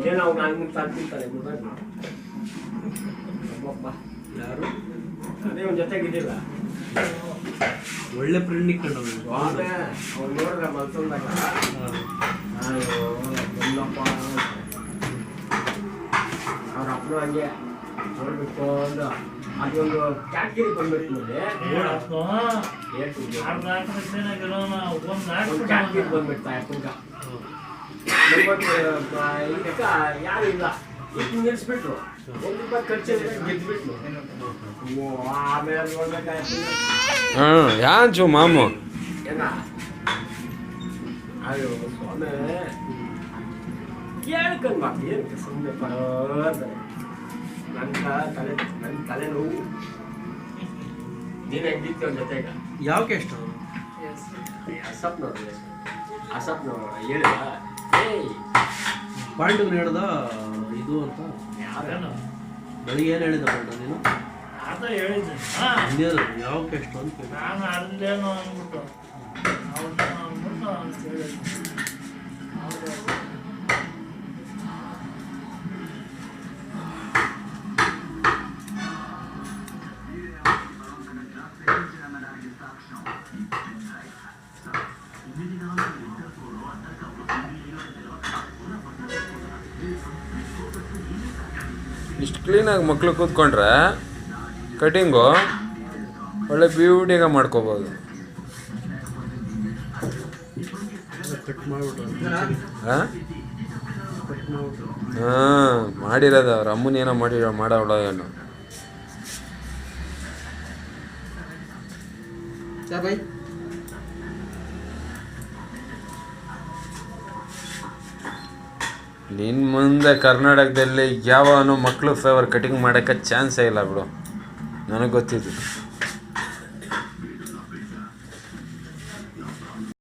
ಏನೋ ನಾನು ತಾಡ್ತಿರ್ತಾರೆ ಯಾರು ಅದೇ ಒಂದು ಜೊತೆಗಿದ್ದಿಲ್ಲ ಒಳ್ಳೆ ಫ್ರೆಂಡ್ ಇಟ್ಕೊಂಡು ಅವ್ನು ನೋಡಿದ್ರೆ ಮಲ್ಸಲ್ದಾಗ ಎಲ್ಲಪ್ಪ ಅವ್ರ ಅಪ್ಪನು ಹಂಗೆ ನೋಡ್ಬಿಟ್ಟು ಒಂದು ಅದೊಂದು ಕ್ಯಾಟ್ಗಿರಿ ಬಂದ್ಬಿಟ್ಟು ನೋಡಿ ಒಂದು ಕ್ಯಾಟ್ಗಿರಿ ಬಂದ್ಬಿಡ್ತಾ ಅಪ್ಪಂಗ ಇದಕ್ಕ ಯಾರು ಇಲ್ಲ ಈಗ ನಿಲ್ಲಿಸ್ಬಿಟ್ರು ₹1 ಖರ್ಚು ಗೆದ್ಬಿಟ್ರು ಆಮೇಲೆ ನೋಡ್ಬೇಕಾಯ್ತು ಯಾಂಚು ಮಾಮು ಏನ ಅಯ್ಯೋ ಸ್ವಾಮಿ ಕೇಳ್ಕೊಂಡು ಬಾ ಏನಕ್ಕೆ ಸುಮ್ಮನೆ ಬರೋದ್ರೆ ನನ್ನ ತಲೆ ನೋವು ನೀನು ಹೆಂಗಿತ್ತು ಅವ್ನ ಜೊತೆಗ ಯಾವ ಎಷ್ಟು ಅಸಪ್ನವ್ರು ಹೇಳಿದ ಏಯ್ ಪಾಂಡು ಹೇಳ್ದ ಇದು ಅಂತ ಯಾರೇನು ಬೆಳಿಗ್ಗೆ ಏನು ಹೇಳಿದ ಪಾಂಡು ನೀನು ಅದ ಹೇಳಿದ್ದೆ ಯಾವ ಎಷ್ಟು ಅಂತ ನಾನು ಅಲ್ಲೇನೋ ಅಂದ್ಬಿಟ್ಟು ಅಂದ್ಬಿಟ್ಟು ಅಂತ ಹೇಳಿದ್ದೆ ಇಷ್ಟು ಕ್ಲೀನಾಗಿ ಮಕ್ಳು ಕೂತ್ಕೊಂಡ್ರೆ ಕಟಿಂಗು ಒಳ್ಳೆ ಬ್ಯೂಟಿಗೆ ಮಾಡ್ಕೋಬೋದು. ಕಟ್ ಮಾಡಿಬಿಟ್ರು ಹಾಂ ಕಟ್ ಮಾಡಿಬಿಟ್ರು ಹಾಂ ಮಾಡಿರೋದು ಅವ್ರ ಅಮ್ಮನ ಏನೋ ಮಾಡೋಳ ಏನೋ. ಬೈ ನಿನ್ನ ಮುಂದೆ ಕರ್ನಾಟಕದಲ್ಲಿ ಯಾವನು ಮಕ್ಕಳು ಫೇವರ್ ಕಟಿಂಗ್ ಮಾಡೋಕ್ಕೆ ಚಾನ್ಸೇ ಇಲ್ಲ ಬಿಡು, ನನಗೆ ಗೊತ್ತಿದ್ದು.